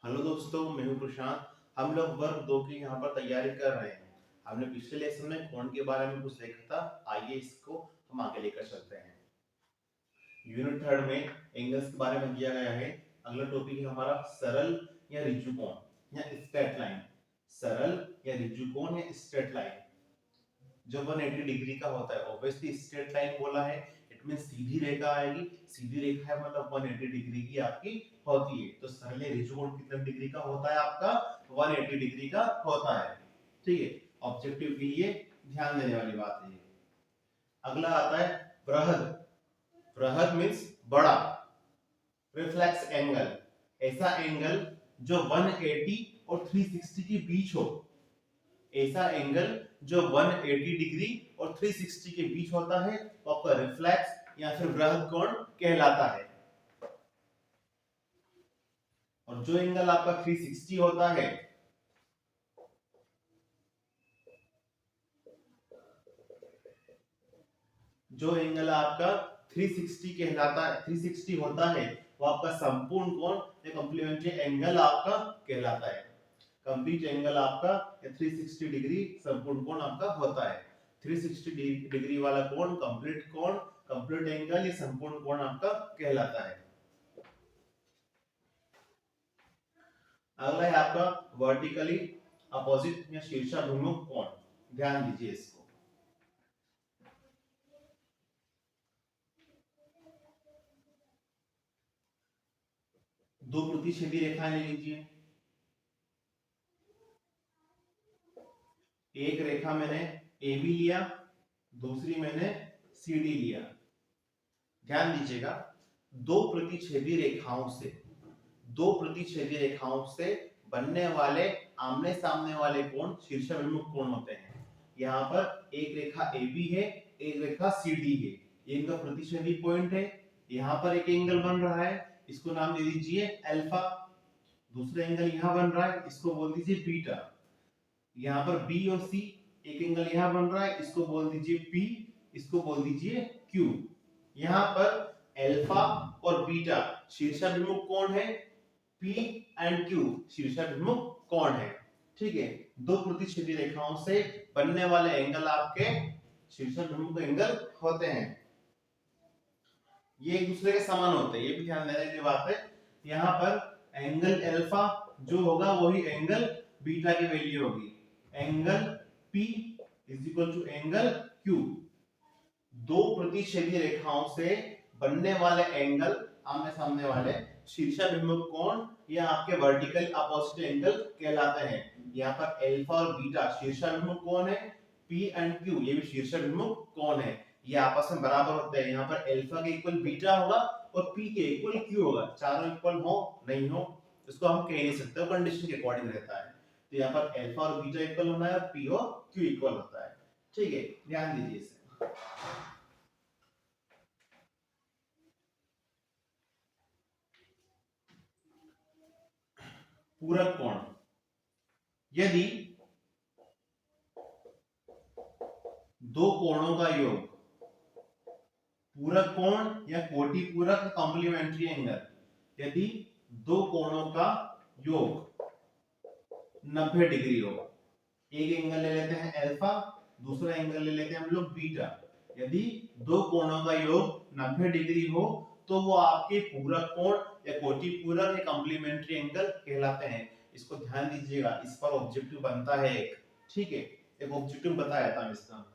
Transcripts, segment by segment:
Hello दोस्तों, मैं हूं प्रशांत। हम लोग वर्ग 2 की यहाँ पर तैयारी कर रहे हैं। हमने पिछले लेसन में कोण के बारे में कुछ देखा था। आइए इसको हम आगे लेकर चलते हैं। यूनिट थर्ड में एंगल्स के बारे में दिया गया है। अगला टॉपिक है हमारा सरल या ऋजु कोण या स्ट्रेट लाइन। सरल या ऋजु कोण या स्ट्रेट लाइन जो 180 डिग्री का होता है। ऑब्वियसली स्ट्रेट लाइन बोला है, इट मीन सीधी रेखा आएगी। सीधी रेखा है मतलब 180 डिग्री की आपकी होती है। तो सरल ऋजु कोण कितने डिग्री का होता है? आपका 180 डिग्री का होता है। ठीक है, ऑब्जेक्टिव के लिए ध्यान देने वाली बात है। अगला आता है बृहद। बृहद मीन्स बड़ा। रिफ्लेक्स एंगल, ऐसा एंगल जो 180 और 360 के बीच हो। ऐसा एंगल जो 180 डिग्री और 360 के बीच होता है वो आपका रिफ्लेक्स या फिर बृहद कोण कहलाता है। और जो एंगल आपका 360 होता है, जो एंगल आपका 360 कहलाता है, 360 होता है, वो आपका संपूर्ण कोण या कॉम्प्लीमेंट्री एंगल आपका कहलाता है। कंप्लीट एंगल आपका 360 डिग्री संपूर्ण कोण आपका होता है। 360 डिग्री वाला कोण कंप्लीट कोण, कंप्लीट एंगल या संपूर्ण कोण आपका कहलाता है। अगला है आपका वर्टिकली अपोजिट या शीर्षाभिमुख कोण। ध्यान दीजिए इसको। दो प्रतिच्छेदी रेखाएं ले लीजिए। एक रेखा मैंने ए बी लिया, दूसरी मैंने सी डी लिया। ध्यान दीजिएगा, दो प्रतिच्छेदी रेखाओं से, दो प्रतिच्छेदी रेखाओं से बनने वाले आमने सामने वाले कोण शीर्षाभिमुख कोण होते हैं। यहाँ पर एक रेखा ए बी है, एक रेखा सी डी है। ये इनका प्रतिच्छेदी पॉइंट है। यहाँ पर एक एंगल बन रहा है, इसको नाम दे दीजिए अल्फा। दूसरा एंगल यहाँ बन रहा है, इसको बोल दीजिए बीटा। यहाँ पर बी और सी, एक एंगल यहाँ बन रहा है, इसको बोल दीजिए पी, इसको बोल दीजिए क्यू। यहाँ पर अल्फा और बीटा शीर्षाभिमुख कोण है, पी एंड क्यू शीर्षाभिमुख कोण है। ठीक है, दो प्रतिच्छेदी रेखाओं से बनने वाले एंगल आपके शीर्षाभिमुख एंगल होते हैं। ये एक दूसरे के समान होते हैं, ये भी ध्यान देने की बात है। यहाँ पर एंगल अल्फा जो होगा वही एंगल बीटा की वैल्यू होगी। Angle P is equal to angle Q। दो प्रतिच्छेदी रेखाओं से बनने वाले एंगल, आमने सामने वाले शीर्षाभिमुख कोण या आपके वर्टिकल अपोजिट एंगल कहलाते हैं। यहाँ पर अल्फा और बीटा शीर्षाभिमुख कोण है, P एंड Q ये भी शीर्षाभिमुख कोण है। ये आपस में बराबर होते हैं। यहाँ पर अल्फा के इक्वल बीटा होगा और P के इक्वल Q होगा। चारों इक्वल हो नहीं हो इसको हम कह नहीं सकते, कंडीशन के अकॉर्डिंग रहता है। तो यहाँ पर अल्फा और बीटा इक्वल होना है, P और Q इक्वल होता है। ठीक है, ध्यान दीजिए इसे। पूरक कोण, यदि दो कोणों का योग, पूरक कोण या कोटि पूरक कॉम्प्लीमेंट्री एंगल, यदि दो कोणों का योग 90 डिग्री हो। एक एंगल ले लेते हैं अल्फा, दूसरा एंगल ले लेते हैं हम लोग बीटा। यदि दो कोणों का योग 90 डिग्री हो तो वो आपके पूरक कोण या कोटि पूरक या कॉम्प्लीमेंट्री एंगल कहलाते हैं। इसको ध्यान दीजिएगा, इस पर ऑब्जेक्टिव बनता है एक। ठीक है, एक ऑब्जेक्टिव बताया था इसका।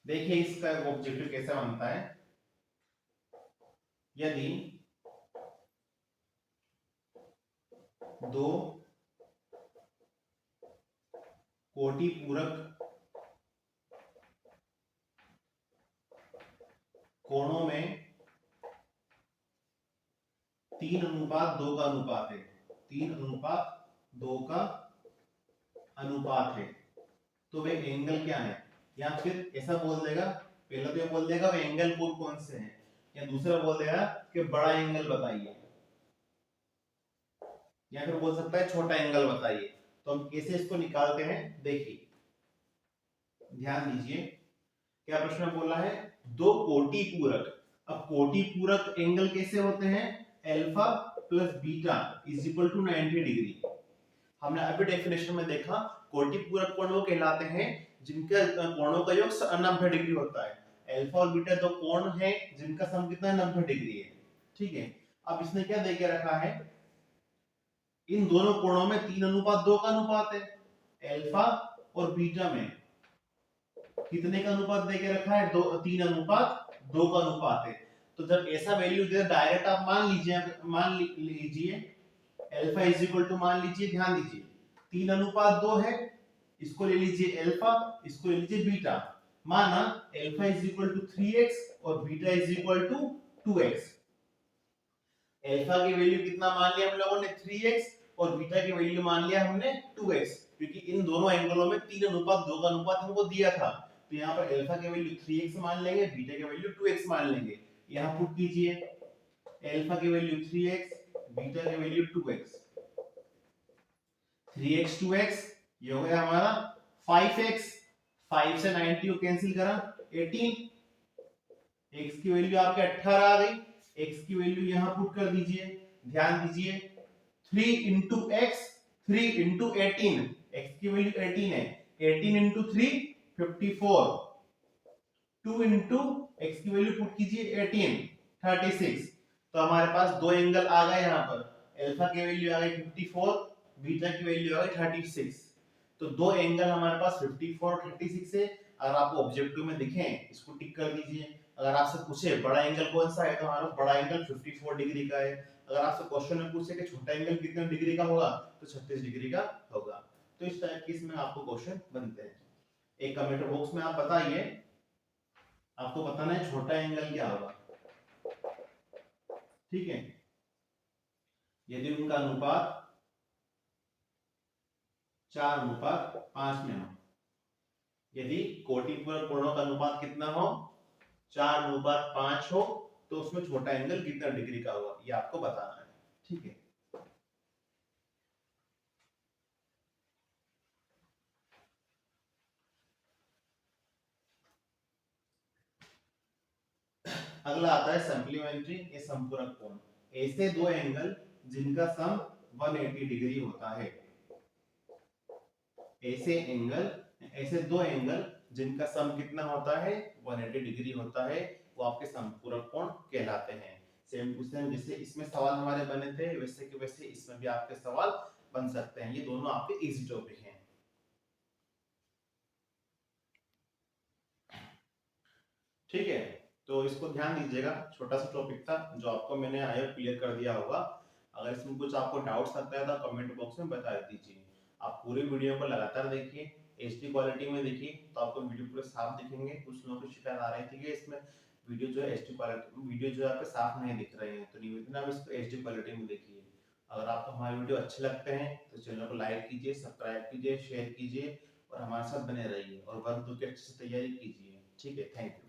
देखिए इसका ऑब्जेक्टिव कैसे बनता है। यदि दो कोटि पूरक कोणों में 3:2 का अनुपात है, 3:2 का अनुपात है, तो वे एंगल क्या है? या फिर ऐसा बोल देगा, पहले तो ये बोल देगा वे एंगल कौन कौन से हैं, या दूसरा बोल देगा कि बड़ा एंगल बताइए, या फिर बोल सकता है छोटा एंगल बताइए। तो हम कैसे इसको निकालते हैं देखिए, ध्यान दीजिए। क्या प्रश्न में बोला है, दो कोटि पूरक। अब कोटि पूरक एंगल कैसे होते हैं, alpha plus beta is equal to 90 degree. हमने अभी डेफिनेशन में देखा कोटि पूरक कोण वो कहलाते हैं जिनके कोणों का योग 90 डिग्री होता है। अल्फा और बीटा दो कोण हैं जिनका सम कितना है, 90 डिग्री है। ठीक है, अब इसने क्या दे के रखा है, इन दोनों कोणों में 3:2 का अनुपात है, अल्फा और बीटा में कितने का अनुपात दे के रखा है, 3:2 का अनुपात है। तो जब ऐसा वैल्यू दे डायरेक्ट आप मान लीजिए अल्फा इज इक्वल टू, मान लीजिए, ध्यान दीजिए 3:2 है, इसको ले लीजिए अल्फा, इसको ले लीजिए बीटा। माना alpha is equal to 3x और beta is equal to 2x। Alpha की वैल्यू कितना मान लिया हम लोगों ने, 3x, और बीटा की वैल्यू मान लिया हमने 2x, क्योंकि इन दोनों एंगलों में 3:2 का अनुपात हमको दिया था। तो यहाँ पर अल्फा की वैल्यू 3x मान लेंगे, बीटा की वैल्यू 2x मान लेंगे। यहाँ पुट कीजिए, अल्फा की वैल्यू 3x, बीटा की वैल्यू 2x, 3x 2x, ये हो गया हमारा 5x, 5 से 90 को कैंसिल करा 18, x की वैल्यू आपके 18 आ गई, x की वैल्यू यहां पुट कर दीजिए। ध्यान दीजिए 3 into x, 3 into 18, x की वैल्यू 18 है, 18 into 3 54, 2 into x की वैल्यू पुट कीजिए 18 36। तो हमारे पास दो एंगल आ गए यहाँ पर, अल्फा की वैल्यू आ गई 54, बीटा की वैल्यू आ गई 36। तो दो एंगल हमारे पास 54 36 है। अगर आपको ऑब्जेक्टिव में दिखें इसको टिक कर दीजिए। अगर आपसे पूछे बड़ा एंगल कौन सा है तो हमारा बड़ा एंगल 54 डिग्री का है। अगर आपसे क्वेश्चन में पूछे कि छोटा एंगल कितने डिग्री का होगा तो 36 डिग्री का होगा। तो इस टाइप के इसमें आपको क्वेश्चन बनते हैं। एक कमेंट बॉक्स में आप बताइए आपको बताना है छोटा एंगल क्या होगा। ठीक है, यदि उनका अनुपात 4:5 में हो, यदि कोटिपूरक कोणों का अनुपात कितना हो, 4:5 हो, तो उसमें छोटा एंगल कितना डिग्री का होगा ये आपको बताना है। ठीक है, अगला आता है सप्लीमेंट्री या संपूरक कोण। ऐसे दो एंगल जिनका सम 180 डिग्री होता है। ऐसे दो एंगल जिनका सम कितना होता है, 180 डिग्री होता है, वो आपके संपूरक कोण कहलाते हैं। सेम टू सेम जैसे इसमें सवाल हमारे बने थे वैसे के वैसे इसमें भी आपके सवाल बन सकते हैं। ये दोनों आपके इजी टॉपिक हैं। ठीक है, तो इसको ध्यान दीजिएगा, छोटा सा टॉपिक था जो आपको मैंने आई होप क्लियर कर दिया होगा। अगर इसमें कुछ आपको डाउट्स लगता है तो कमेंट बॉक्स में बता दीजिए। आप पूरी वीडियो को लगातार देखिए, एचडी क्वालिटी में देखिए तो आपको वीडियो पूरे साफ दिखेंगे। कुछ लोगों की शिकायत आ रही थी कि इसमें वीडियो जो है एचडी क्वालिटी, वीडियो जो है आपके साफ नहीं दिख रहे हैं, तो निवेदन आप इसको एचडी क्वालिटी में देखिए। अगर आपको हमारे वीडियो अच्छे लगते हैं तो चैनल को लाइक कीजिए, सब्सक्राइब कीजिए, शेयर कीजिए और हमारे साथ बने रहिए और वर्ग 2 की अच्छे से तैयारी कीजिए। ठीक है, थैंक यू।